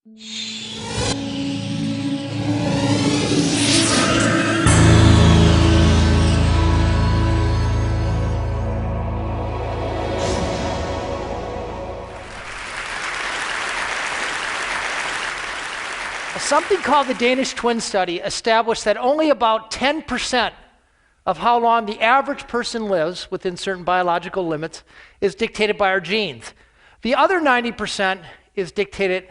Something called the Danish twin study established that only about 10% of how long the average person lives within certain biological limits is dictated by our genes. The other 90% is dictated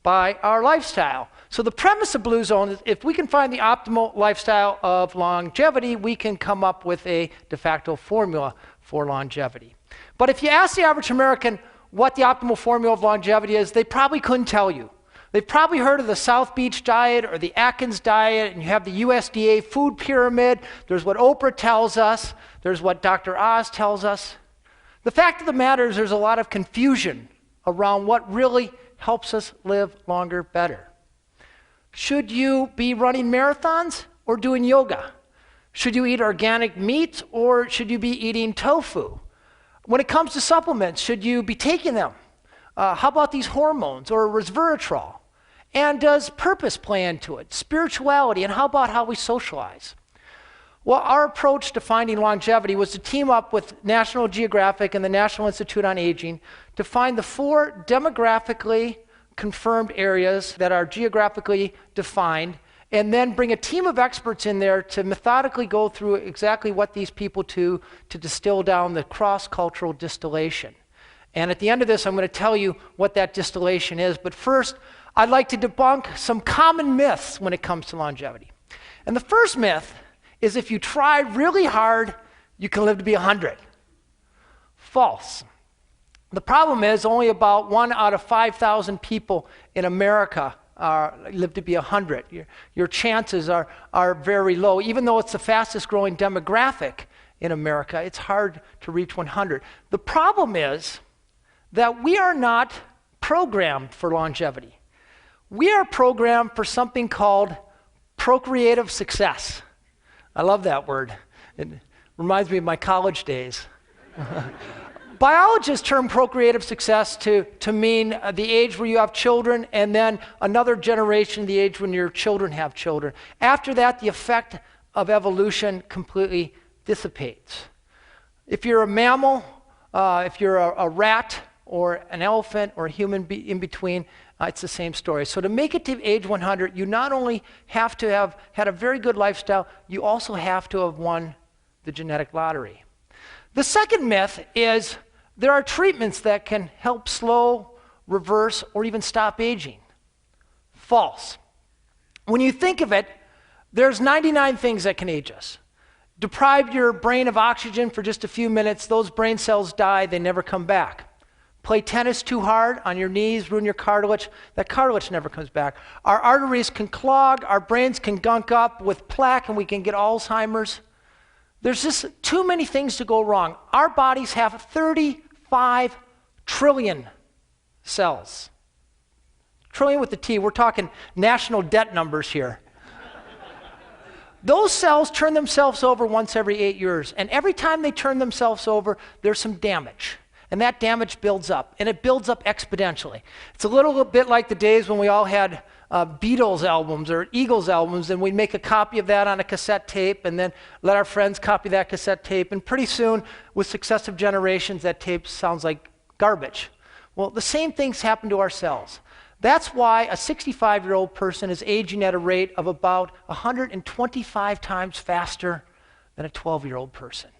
by our lifestyle. So the premise of Blue Zone is if we can find the optimal lifestyle of longevity, we can come up with a de facto formula for longevity. But if you ask the average American what the optimal formula of longevity is, they probably couldn't tell you. They've probably heard of the South Beach diet or the Atkins diet, and you have the USDA food pyramid. There's what Oprah tells us. There's what Dr. Oz tells us. The fact of the matter is there's a lot of confusion around what really helps us live longer better. Should you be running marathons or doing yoga? Should you eat organic meat or should you be eating tofu? When it comes to supplements, should you be taking them? How about these hormones or resveratrol? And does purpose play into it? Spirituality, and how about how we socialize? Well, our approach to finding longevity was to team up with National Geographic and the National Institute on Aging to find the 4 demographically confirmed areas that are geographically defined, and then bring a team of experts in there to methodically go through exactly what these people do to distill down the cross-cultural distillation. And at the end of this, I'm going to tell you what that distillation is. But first, I'd like to debunk some common myths when it comes to longevity. And the first myth is if you try really hard, you can live to be 100. False. The problem is only about 1 out of 5,000 people in America live to be 100. Your chances are very low. Even though it's the fastest growing demographic in America, it's hard to reach 100. The problem is that we are not programmed for longevity. We are programmed for something called procreative success. I love that word. It reminds me of my college days. Biologists term procreative success to mean the age where you have children and then another generation, the age when your children have children. After that, the effect of evolution completely dissipates. If you're a mammal, if you're a rat or an elephant or a human in between, it's the same story. So to make it to age 100, you not only have to have had a very good lifestyle, you also have to have won the genetic lottery. The second myth is there are treatments that can help slow, reverse, or even stop aging. False. When you think of it, there's 99 things that can age us. Deprive your brain of oxygen for just a few minutes, those brain cells die, they never come back. Play tennis too hard on your knees, ruin your cartilage. That cartilage never comes back. Our arteries can clog, our brains can gunk up with plaque, and we can get Alzheimer's. There's just too many things to go wrong. Our bodies have 35 trillion cells. Trillion with the T, we're talking national debt numbers here. Those cells turn themselves over once every 8 years, and every time they turn themselves over, there's some damage. And that damage builds up, and it builds up exponentially. It's a little bit like the days when we all had Beatles albums or Eagles albums, and we'd make a copy of that on a cassette tape and then let our friends copy that cassette tape. And pretty soon, with successive generations, that tape sounds like garbage. Well, the same things happen to our cells. That's why a 65-year-old person is aging at a rate of about 125 times faster than a 12-year-old person.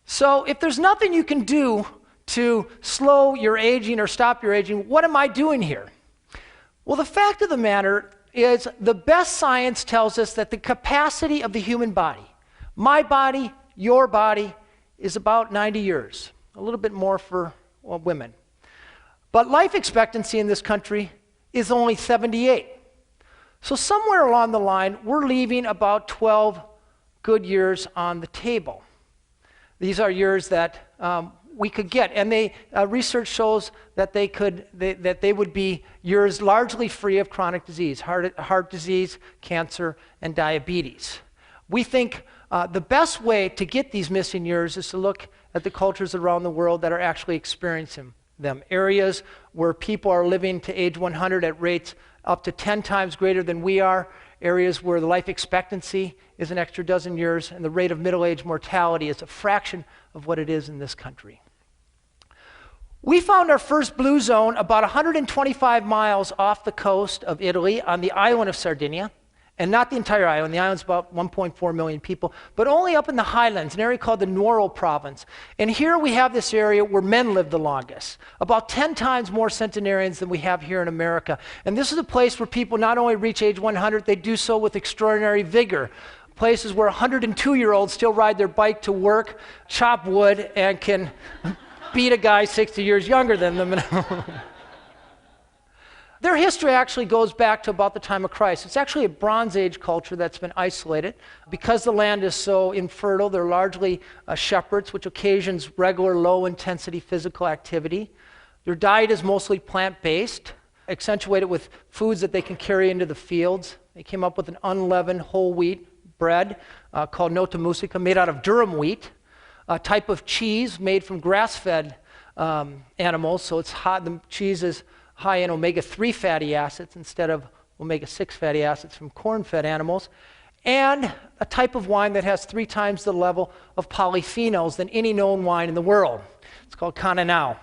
So if there's nothing you can do to slow your aging or stop your aging, what am I doing here? Well, the fact of the matter is the best science tells us that the capacity of the human body, my body, your body, is about 90 years, a little bit more for women. But life expectancy in this country is only 78. So somewhere along the line, we're leaving about 12 good years on the table. These are years that we could get, and research shows that they would be years largely free of chronic disease, heart disease, cancer, and diabetes. We think the best way to get these missing years is to look at the cultures around the world that are actually experiencing them. Areas where people are living to age 100 at rates up to 10 times greater than we are. Areas where the life expectancy is an extra dozen years, and the rate of middle-age mortality is a fraction of what it is in this country. We found our first blue zone about 125 miles off the coast of Italy on the island of Sardinia, and not the entire island. The island's about 1.4 million people, but only up in the highlands, an area called the Nuoro province. And here we have this area where men live the longest, about 10 times more centenarians than we have here in America. And this is a place where people not only reach age 100, they do so with extraordinary vigor. Places where 102-year-olds still ride their bike to work, chop wood, and can beat a guy 60 years younger than them. Their history actually goes back to about the time of Christ. It's actually a Bronze Age culture that's been isolated. Because the land is so infertile, they're largely shepherds, which occasions regular low-intensity physical activity. Their diet is mostly plant-based, accentuated with foods that they can carry into the fields. They came up with an unleavened whole wheat bread called nota musica, made out of durum wheat, a type of cheese made from grass-fed animals, so it's hot. The cheese is high in omega-3 fatty acids instead of omega-6 fatty acids from corn-fed animals, and a type of wine that has 3 times the level of polyphenols than any known wine in the world. It's called Cananao.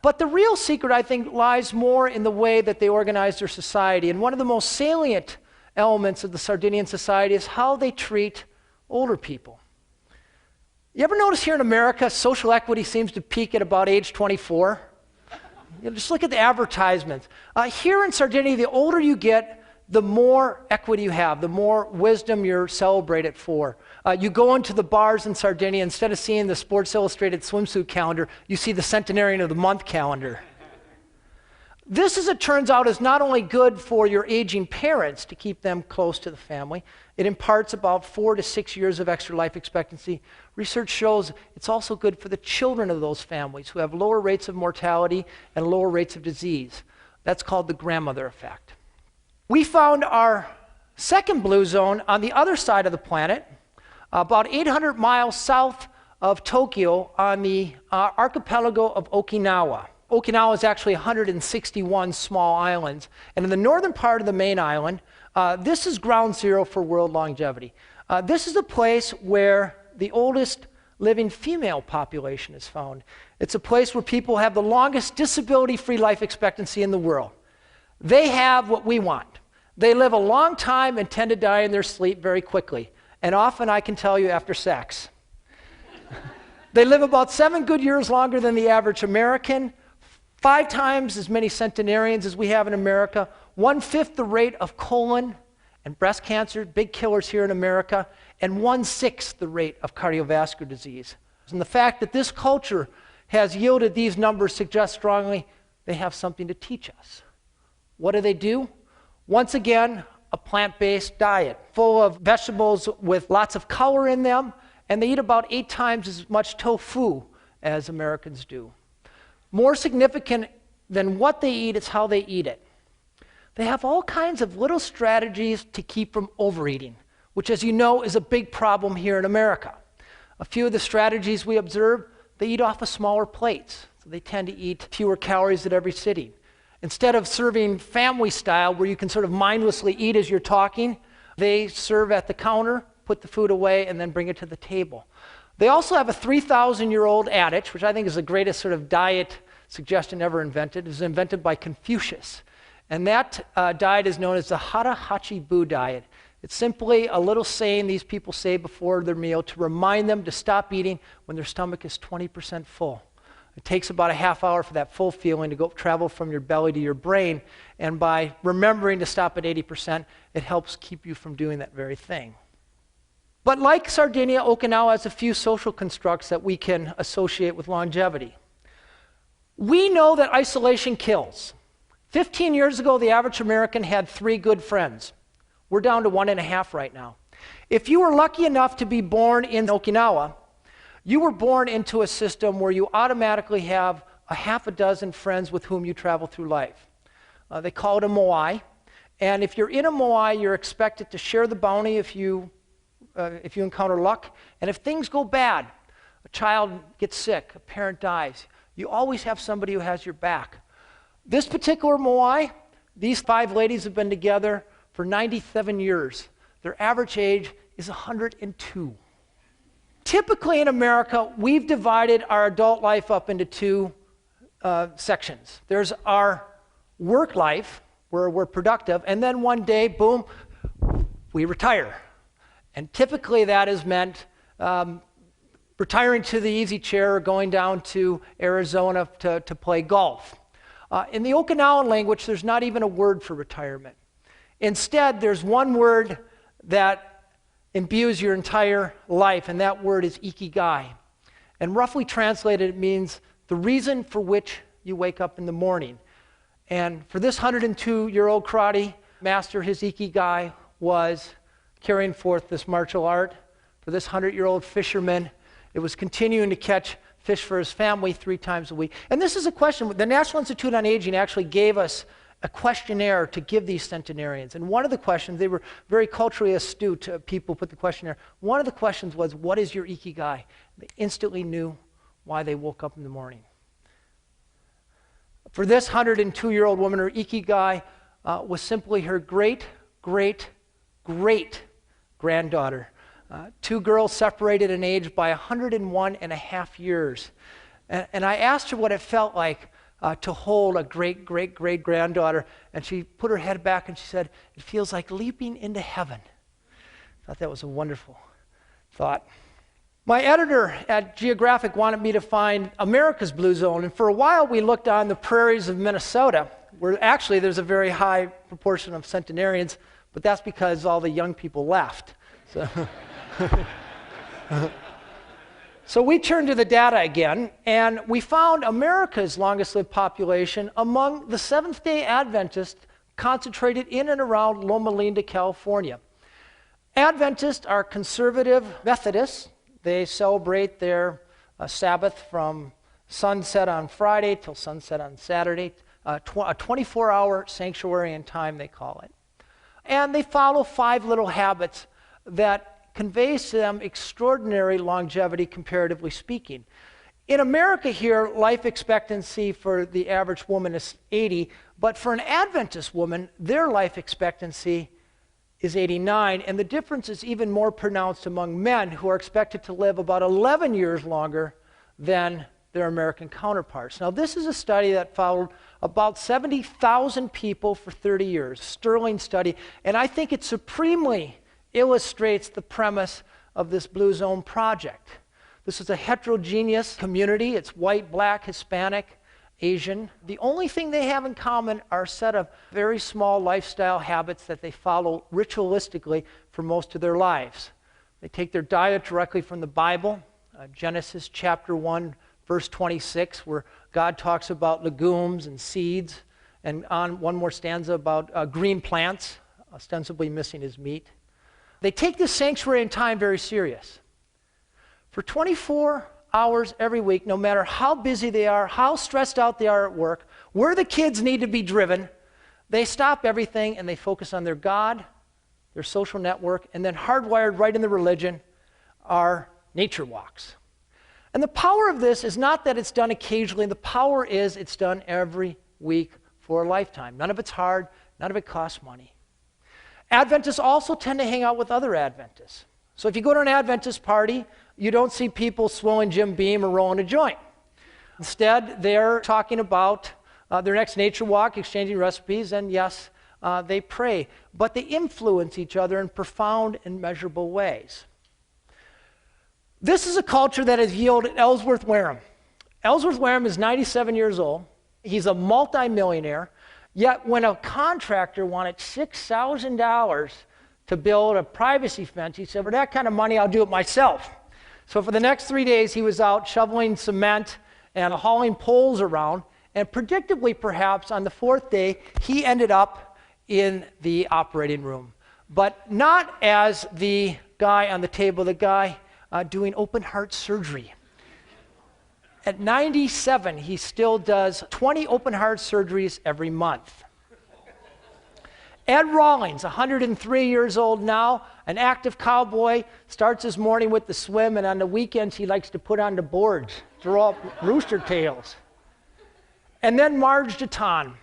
But the real secret, I think, lies more in the way that they organize their society. And one of the most salient elements of the Sardinian society is how they treat older people. You ever notice here in America, social equity seems to peak at about age 24? Just look at the advertisements. Here in Sardinia, the older you get, the more equity you have, the more wisdom you're celebrated for. You go into the bars in Sardinia, instead of seeing the Sports Illustrated swimsuit calendar, you see the Centenarian of the Month calendar. This, as it turns out, is not only good for your aging parents to keep them close to the family. It imparts about 4 to 6 years of extra life expectancy. Research shows it's also good for the children of those families who have lower rates of mortality and lower rates of disease. That's called the grandmother effect. We found our second blue zone on the other side of the planet, about 800 miles south of Tokyo on the archipelago of Okinawa. Okinawa is actually 161 small islands. And in the northern part of the main island, this is ground zero for world longevity. This is a place where the oldest living female population is found. It's a place where people have the longest disability-free life expectancy in the world. They have what we want. They live a long time and tend to die in their sleep very quickly. And often, I can tell you, after sex. They live about 7 good years longer than the average American, 5 times as many centenarians as we have in America, 1/5 the rate of colon and breast cancer, big killers here in America, and 1/6 the rate of cardiovascular disease. And the fact that this culture has yielded these numbers suggests strongly they have something to teach us. What do? Once again, a plant-based diet full of vegetables with lots of color in them, and they eat about 8 times as much tofu as Americans do. More significant than what they eat is how they eat it. They have all kinds of little strategies to keep from overeating, which, as you know, is a big problem here in America. A few of the strategies we observe, they eat off of smaller plates. So they tend to eat fewer calories at every sitting. Instead of serving family style, where you can sort of mindlessly eat as you're talking, they serve at the counter, put the food away, and then bring it to the table. They also have a 3,000-year-old adage, which I think is the greatest sort of diet suggestion ever invented. It was invented by Confucius. And that diet is known as the Hara Hachi Bu diet. It's simply a little saying these people say before their meal to remind them to stop eating when their stomach is 20% full. It takes about a half hour for that full feeling to go travel from your belly to your brain. And by remembering to stop at 80%, it helps keep you from doing that very thing. But like Sardinia, Okinawa has a few social constructs that we can associate with longevity. We know that isolation kills. 15 years ago, the average American had 3 good friends. We're down to 1.5 right now. If you were lucky enough to be born in Okinawa, you were born into a system where you automatically have a half a dozen friends with whom you travel through life. They call it a moai. And if you're in a moai, you're expected to share the bounty if you encounter luck. And if things go bad, a child gets sick, a parent dies, You always have somebody who has your back. This particular Moai, these 5 ladies have been together for 97 years. Their average age is 102. Typically in America, we've divided our adult life up into 2 sections. There's our work life, where we're productive, and then one day, boom, we retire. And typically that is meant retiring to the easy chair or going down to Arizona to play golf. In the Okinawan language, there's not even a word for retirement. Instead, there's one word that imbues your entire life, and that word is ikigai. And roughly translated, it means the reason for which you wake up in the morning. And for this 102-year-old karate master, his ikigai was carrying forth this martial art. For this 100-year-old fisherman, it was continuing to catch fish for his family 3 times a week. And this is a question. The National Institute on Aging actually gave us a questionnaire to give these centenarians. And one of the questions, they were very culturally astute people put the questionnaire. One of the questions was, what is your ikigai? They instantly knew why they woke up in the morning. For this 102-year-old woman, her ikigai was simply her great-great-great-granddaughter. 2 girls separated in age by 101.5 years. And I asked her what it felt like to hold a great-great-great-granddaughter, and she put her head back and she said, it feels like leaping into heaven. I thought that was a wonderful thought. My editor at Geographic wanted me to find America's blue zone, and for a while we looked on the prairies of Minnesota, where actually there's a very high proportion of centenarians, but that's because all the young people left. So we turned to the data again, and we found America's longest lived population among the Seventh-day Adventists concentrated in and around Loma Linda, California. Adventists are conservative Methodists. They celebrate their Sabbath from sunset on Friday till sunset on Saturday, a 24-hour sanctuary in time, they call it. And they follow 5 little habits that conveys to them extraordinary longevity, comparatively speaking. In America here, life expectancy for the average woman is 80, but for an Adventist woman, their life expectancy is 89, and the difference is even more pronounced among men, who are expected to live about 11 years longer than their American counterparts. Now, this is a study that followed about 70,000 people for 30 years, sterling study, and I think it supremely illustrates the premise of this Blue Zone project. This is a heterogeneous community. It's white, black, Hispanic, Asian. The only thing they have in common are a set of very small lifestyle habits that they follow ritualistically for most of their lives. They take their diet directly from the Bible, Genesis chapter 1, verse 26, where God talks about legumes and seeds, and on one more stanza about green plants, ostensibly missing his meat. They take this sanctuary in time very serious. For 24 hours every week, no matter how busy they are, how stressed out they are at work, where the kids need to be driven, they stop everything and they focus on their God, their social network, and then hardwired right in the religion are nature walks. And the power of this is not that it's done occasionally. The power is it's done every week for a lifetime. None of it's hard. None of it costs money. Adventists also tend to hang out with other Adventists. So if you go to an Adventist party, you don't see people swilling Jim Beam or rolling a joint. Instead, they're talking about their next nature walk, exchanging recipes, and yes, they pray. But they influence each other in profound and measurable ways. This is a culture that has yielded Ellsworth Wareham. Ellsworth Wareham is 97 years old. He's a multimillionaire. Yet when a contractor wanted $6,000 to build a privacy fence, he said, for that kind of money, I'll do it myself. So for the next 3 days, he was out shoveling cement and hauling poles around. And predictably, perhaps, on the 4th day, he ended up in the operating room. But not as the guy on the table, the guy doing open heart surgery. At 97, he still does 20 open heart surgeries every month. Ed Rawlings, 103 years old now, an active cowboy, starts his morning with the swim, and on the weekends he likes to put on the boards, throw up rooster tails. And then Marge Deton.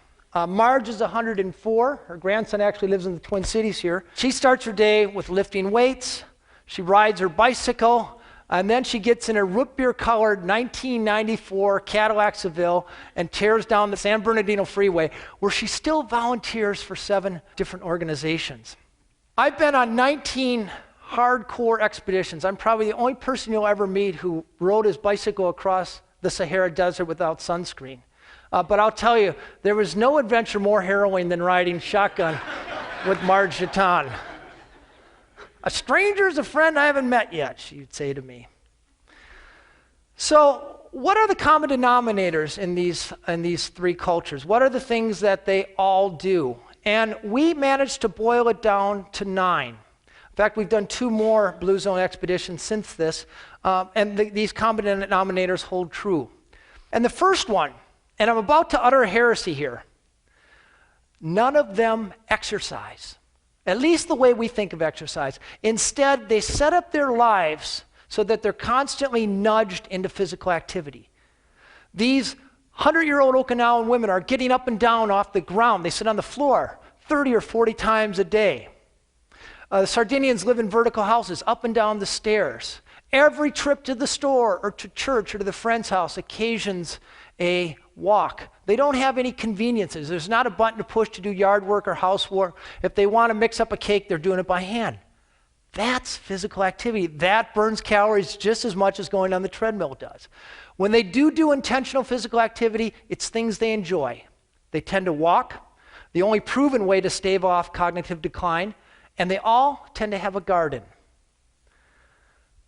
Marge is 104. Her grandson actually lives in the Twin Cities here. She starts her day with lifting weights. She rides her bicycle. And then she gets in a root beer-colored 1994 Cadillac Seville and tears down the San Bernardino Freeway, where she still volunteers for 7 different organizations. I've been on 19 hardcore expeditions. I'm probably the only person you'll ever meet who rode his bicycle across the Sahara Desert without sunscreen. But I'll tell you, there was no adventure more harrowing than riding shotgun with Marge Deton. A stranger is a friend I haven't met yet, she would say to me. So what are the common denominators in these 3 cultures? What are the things that they all do? And we managed to boil it down to 9. In fact, we've done 2 more Blue Zone expeditions since this, and these common denominators hold true. And the first one, and I'm about to utter a heresy here, none of them exercise. At least the way we think of exercise. Instead, they set up their lives so that they're constantly nudged into physical activity. These 100-year-old Okinawan women are getting up and down off the ground. They sit on the floor 30 or 40 times a day. The Sardinians live in vertical houses, up and down the stairs. Every trip to the store or to church or to the friend's house occasions a walk. They don't have any conveniences. There's not a button to push to do yard work or housework. If they want to mix up a cake, they're doing it by hand. That's physical activity. That burns calories just as much as going on the treadmill does. When they do intentional physical activity, it's things they enjoy. They tend to walk, the only proven way to stave off cognitive decline, and they all tend to have a garden.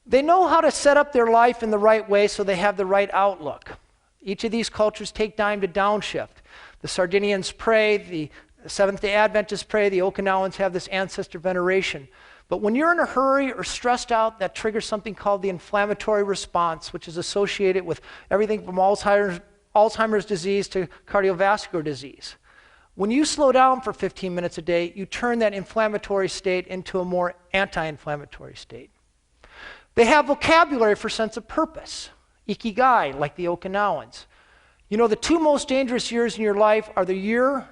They know how to set up their life in the right way so they have the right outlook. Each of these cultures take time to downshift. The Sardinians pray, the Seventh-day Adventists pray, the Okinawans have this ancestor veneration. But when you're in a hurry or stressed out, that triggers something called the inflammatory response, which is associated with everything from Alzheimer's disease to cardiovascular disease. When you slow down for 15 minutes a day, you turn that inflammatory state into a more anti-inflammatory state. They have vocabulary for sense of purpose. Ikigai, like the Okinawans. You know, the 2 most dangerous years in your life are the year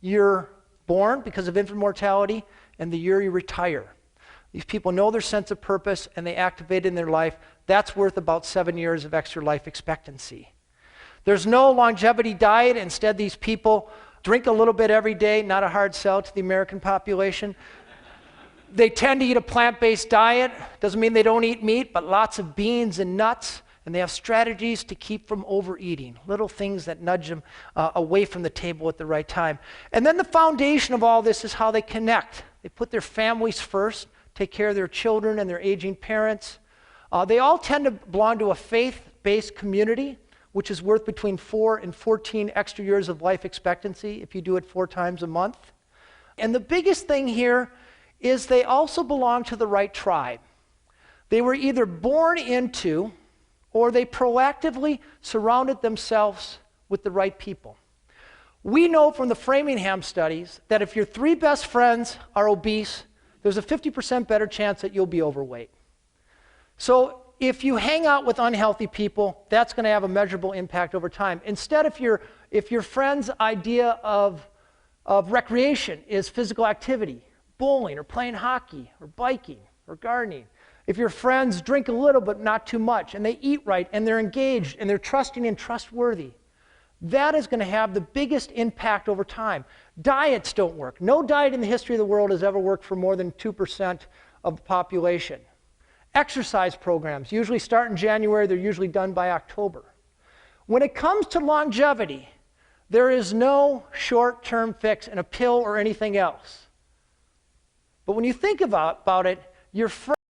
you're born because of infant mortality and the year you retire. These people know their sense of purpose and they activate it in their life. That's worth about 7 years of extra life expectancy. There's no longevity diet. Instead, these people drink a little bit every day, not a hard sell to the American population. They tend to eat a plant-based diet. Doesn't mean they don't eat meat, but lots of beans and nuts. And they have strategies to keep from overeating, little things that nudge them away from the table at the right time. And then the foundation of all this is how they connect. They put their families first, take care of their children and their aging parents. They all tend to belong to a faith-based community, which is worth between 4 and 14 extra years of life expectancy if you do it 4 times a month. And the biggest thing here is they also belong to the right tribe. They were either born into or they proactively surrounded themselves with the right people. We know from the Framingham studies that if your 3 best friends are obese, there's a 50% better chance that you'll be overweight. So if you hang out with unhealthy people, that's going to have a measurable impact over time. Instead, if your friend's idea of recreation is physical activity, bowling or playing hockey or biking or gardening, if your friends drink a little but not too much, and they eat right, and they're engaged, and they're trusting and trustworthy, that is going to have the biggest impact over time. Diets don't work. No diet in the history of the world has ever worked for more than 2% of the population. Exercise programs usually start in January. They're usually done by October. When it comes to longevity, there is no short-term fix in a pill or anything else. But when you think about it, your